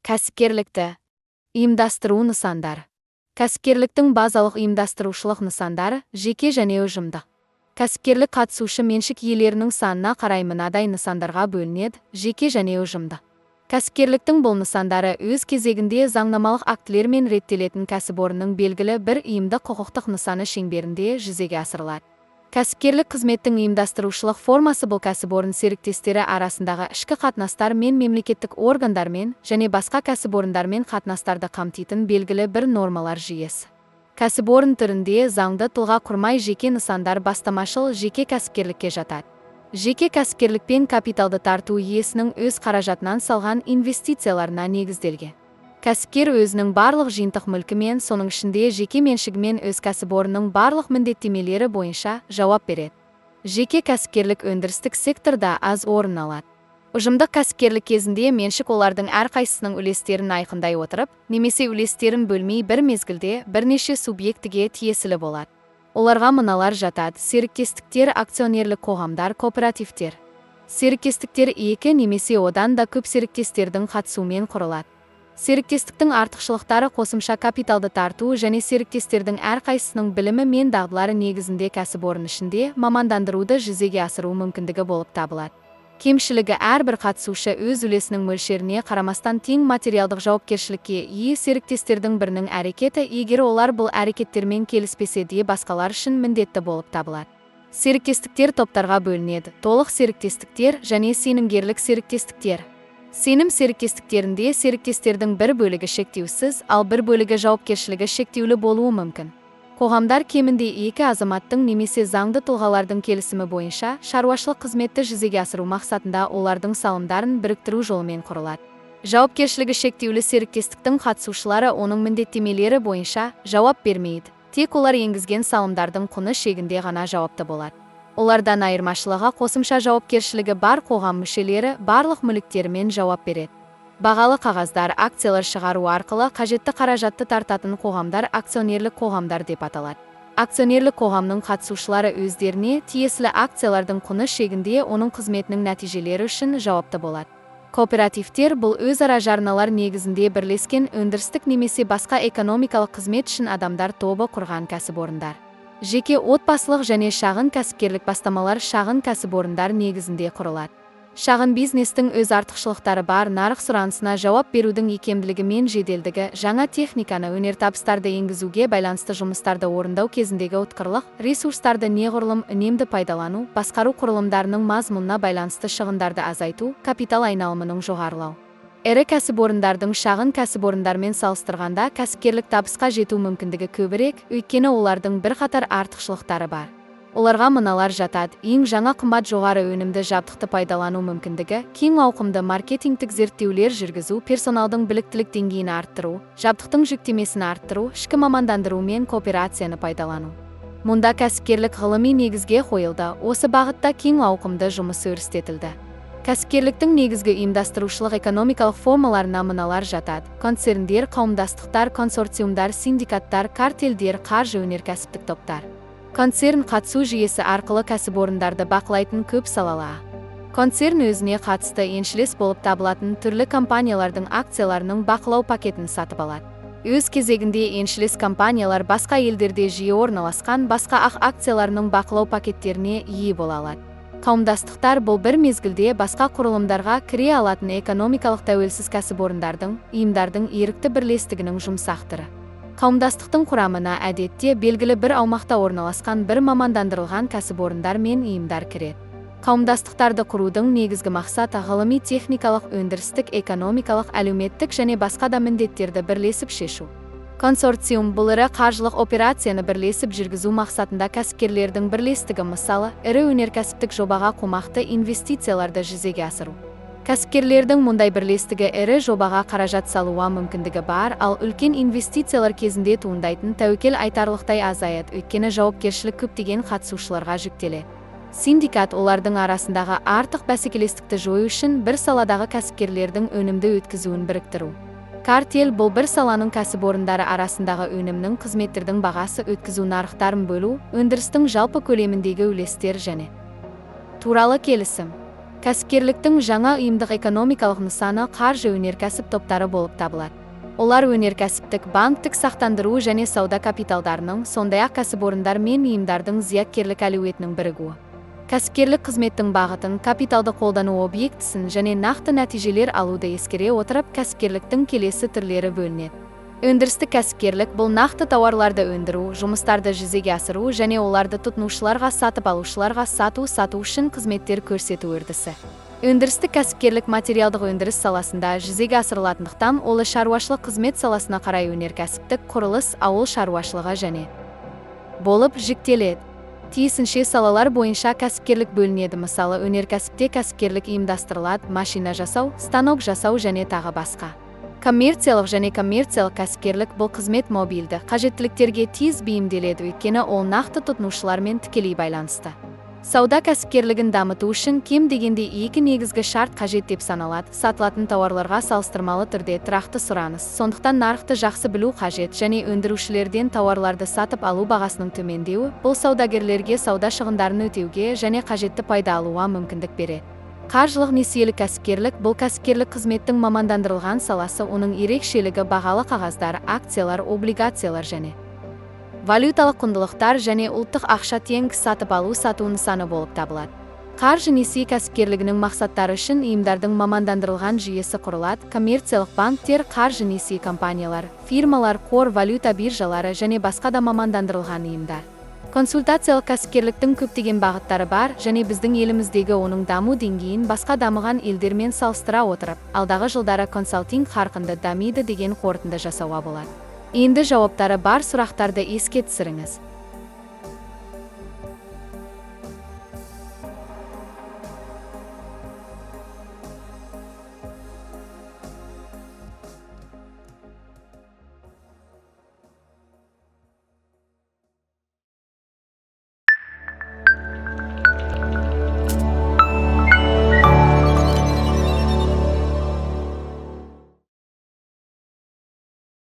Кәсіпкерлікті ұйымдастыру нысандары. Кәсіпкерліктің базалық ұйымдастырушылық нысандары жеке және ұжымдық. Кәсіпкерлік қатысушы меншік иелерінің санына қарай мынадай нысандарға бөлінеді: жеке және ұжымдық. Кәсіпкерліктің бұл нысандары өз кезегінде заңнамалық актілермен реттелетін кәсіпорынның белгілі бір ұйымдық құқықтық нысаны шеңберінде жүзеге асырылады. Кәсіпкерлік қызметтің ұйымдастырушылық формасы бұл кәсіпорын серіктестері арасындағы ішкі қатынастар мен мемлекеттік органдармен және басқа кәсіпорындармен қатынастарды қамтитын белгілі бір нормалар жүйесі. Кәсіпорын түрінде заңды тұлға құрмай жеке нысандар бастамашыл жеке кәсіпкерлікке жатады. Жеке кәсіпкерлікпен капиталды тарту иесінің өз қаражатынан салған инвестицияларына негізделген. Кәсіпкер өзінің барлық жиынтық мүлкімен, соның ішінде жеке меншігімен өз кәсіпорынның барлық міндеттемелері бойынша жауап береді. Жеке кәсіпкерлік өндірістік секторда аз орын алады. Ұжымдық кәсіпкерлік кезінде меншік олардың әрқайсысының үлестерін айқындай отырып, немесе үлестерін бөлмей бір мезгілде бірнеше субъектіге тиесілі болады. Оларға мыналар жатады: серіктестіктер, акционерлік қоғамдар, кооперативтер. Серіктестіктер екі немесе одан да көп серіктестердің қатысуымен құрылады. Серіктестіктің артықшылықтары қосымша капиталды тарту және серіктестердің әрқайсысының білімі мен дағдылары негізінде кәсіпорын ішінде мамандандыруды жүзеге асыру мүмкіндігі болып табылады. Кемшілігі: әрбір қатысушы өз үлесінің мөлшеріне қарамастан тең материалдық жауапкершілікке ие. Серіктестердің бірінің әрекеті, егер олар бұл әрекеттермен келіспесе де, басқалар үшін міндетті болып табылады. Серіктестіктер топтарға бөлінеді: толық серіктестіктер және сенімгерлік серіктестіктер. Сенім серіктестіктерінде серіктестердің бір бөлігі шектеусіз, ал бір бөлігі жауапкершілігі шектеулі болуы мүмкін. Қоғамдар кемінде екі азаматтың немесе заңды тұлғалардың келісімі бойынша шаруашылық қызметті жүзеге асыру мақсатында олардың салымдарын біріктіру жолымен құрылады. Жауапкершілігі шектеулі серіктестіктің қатысушылары оның міндеттемелері бойынша жауап бермейді. Тек олар енгізген салымдардың құны шегінде ғана жауапты болады. Олардан айырмашылығы, қосымша жауапкершілігі бар қоғам мүшелері барлық мүліктерімен жауап береді. Бағалы қағаздар, акциялар шығару арқылы қажетті қаражатты тартатын қоғамдар акционерлік қоғамдар деп аталады. Акционерлік қоғамның қатысушылары өздеріне тиесілі акциялардың құны шегінде оның қызметінің нәтижелері үшін жауапты болады. Кооперативтер бұл өзара жарналар негізінде бірлескен өндірістік немесе басқа экономикалық қызмет үшін адамдар тобы құрған кәсіпорындар. Жеке отбасылық және шағын кәсіпкерлік бастамалар шағын кәсіпорындар негізінде құрылады. Шағын бизнестің өз артықшылықтары бар: нарық сұранысына жауап берудің икемділігі мен жеделдігі, жаңа техниканы, өнертабыстарды енгізуге байланысты жұмыстарды орындау кезіндегі ұтқырлық, ресурстарды неғұрлым үнемді пайдалану, басқару құрылымдарының мазмұнына байланысты шығындарды азайту, капитал айналымының жоғарылау. Ірі кәсіпорындардың шағын кәсіпорындармен салыстырғанда кәсіпкерлік табысқа жету мүмкіндігі көбірек, өйткені олардың бірқатар артықшылықтары бар. Оларға мыналар жатады: ең жаңа қымбат жоғары өнімді жабдықты пайдалану мүмкіндігі, кең ауқымды маркетингтік зерттеулер жүргізу, персоналдың біліктілік деңгейін арттыру, жабдықтың жүктемесін арттыру, ішкі мамандандыру мен кооперацияны пайдалану. Мұнда кәсіпкерлік ғылыми негізге қойылды, осы бағытта кең ауқымды жұмыс өрістетілді. Кәсіпкерліктің негізгі ұйымдастырушылық экономикалық формаларына мыналар жатады: концерндер, қауымдастықтар, консорциумдар, синдикаттар, картельдер, қаржы өнеркәсіптік топтар. Концерн қатысу жүйесі арқылы кәсіпорындарды бақылайтын көп салалы. Концерн өзіне қатысты еншілес болып табылатын түрлі компаниялардың акцияларының бақылау пакетін сатып алады. Өз кезегінде еншілес компаниялар басқа елдерде жиі орналасқан басқа акцияларының бақылау пакеттеріне ие бола алады. Қауымдастықтар бұл бір мезгілде басқа құрылымдарға кіре алатын экономикалық тәуелсіз кәсіпорындардың, ұйымдардың ерікті бірлестігінің жұмсақтыры. Қауымдастықтың құрамына әдетте белгілі бір аумақта орналасқан бір мамандандырылған кәсіпорындар мен ұйымдар кіреді. Қауымдастықтарды құрудың негізгі мақсаты ғылыми, техникалық, өндірістік, экономикалық, әлеуметтік және басқа да міндеттерді бірлесіп шешу. Консорциум бұл ірі қаржылық операцияны бірлесіп жүргізу мақсатында кәсіпкерлердің бірлестігі, мысалы, ірі өнеркәсіптік жобаға қомақты инвестицияларды жүзеге асыру. Кәсіпкерлердің мұндай бірлестігі ірі жобаға қаражат салуға мүмкіндігі бар, ал үлкен инвестициялар кезінде туындайтын тәуекел айтарлықтай азаяды, өйткені жауапкершілік көптеген қатысушыларға жүктеледі. Синдикат олардың арасындағы артық бәсекелестікті жою үшін бір саладағы кәсіпкерлердің өнімді өткізуін біріктіру. Картель бұл бір саланың кәсіпорындары арасындағы өнімнің, қызметтердің бағасы өткізу, нарықтарын бөлу, өндірістің жалпы көлеміндегі үлестер және туралы келісім. Кәсіпкерліктің жаңа ұйымдық экономикалық нысаны қаржы өнеркәсіп топтары болып табылады. Олар өнеркәсіптік, банктік сақтандыру және сауда капиталдарының, сондай-ақ кәсіпорындар мен ұйымдардың зияткерлік әлеуетінің бірігуі. Кәсіпкерлік қызметтің бағытын, капиталды қолдану объектісін және нақты нәтижелер алуды ескере отырып, кәсіпкерліктің келесі түрлері бөлінеді. Өндірістік кәсіпкерлік бұл нақты тауарларды өндіру, жұмыстарды жүзеге асыру және оларды тұтынушыларға сатып алушыларға сату үшін қызметтер көрсету үрдісі. Өндірістік кәсіпкерлік материалдық өндіріс саласында жүзеге асырылатындықтан, ол шаруашылық қызмет саласына қарай өнеркәсіптік, құрылыс, ауыл шаруашылығы және болып жіктеледі. Тиісінше салалар бойынша кәсіпкерлік бөлінеді. Мысалы, өнеркәсіпте кәсіпкерлік ұйымдастырылады, машина жасау, станок жасау және тағы басқа. Коммерциялық және коммерциялық кәсіпкерлік бұл қызмет мобильді, қажеттіліктерге тез бейімделеді, өйткені ол нақты тұтынушылармен тікелей байланысты. Сауда кәсіпкерлігін дамыту үшін кем дегенде 2 негізгі шарт қажет деп саналады. Сатылатын тауарларға салыстырмалы түрде тұрақты сұраныс, сондықтан нарықты жақсы білу қажет және өндірушілерден тауарларды сатып алу бағасының төмендеуі бұл саудагерлерге сауда шығындарын өтеуге және қажетті пайда алуға мүмкіндік береді. Қаржылық несиелік кәсіпкерлік бұл кәсіпкерлік қызметтің мамандандырылған саласы, оның ерекшелігі бағалы қағаздар, акциялар, облигациялар және валюталық құндылықтар және ұлттық ақша теңге сатып алу сату нысаны болып табылады. Қаржы несие кәсіпкерлігінің мақсаттары үшін ұйымдардың мамандандырылған жүйесі құрылады. Коммерциялық банктер, қаржы несие компаниялар, фирмалар, қор, валюта биржалары және басқа да мамандандырылған ұйымдар. Консультациялық кәсіпкерліктің көптеген бағыттары бар және біздің еліміздегі оның даму деңгейін басқа дамыған елдермен салыстыра отырып, алдағы жылдары консалтинг қарқынды дамиды деген қорытынды жасауға болады. Енді жауаптары бар сұрақтарды еске түсіріңіз.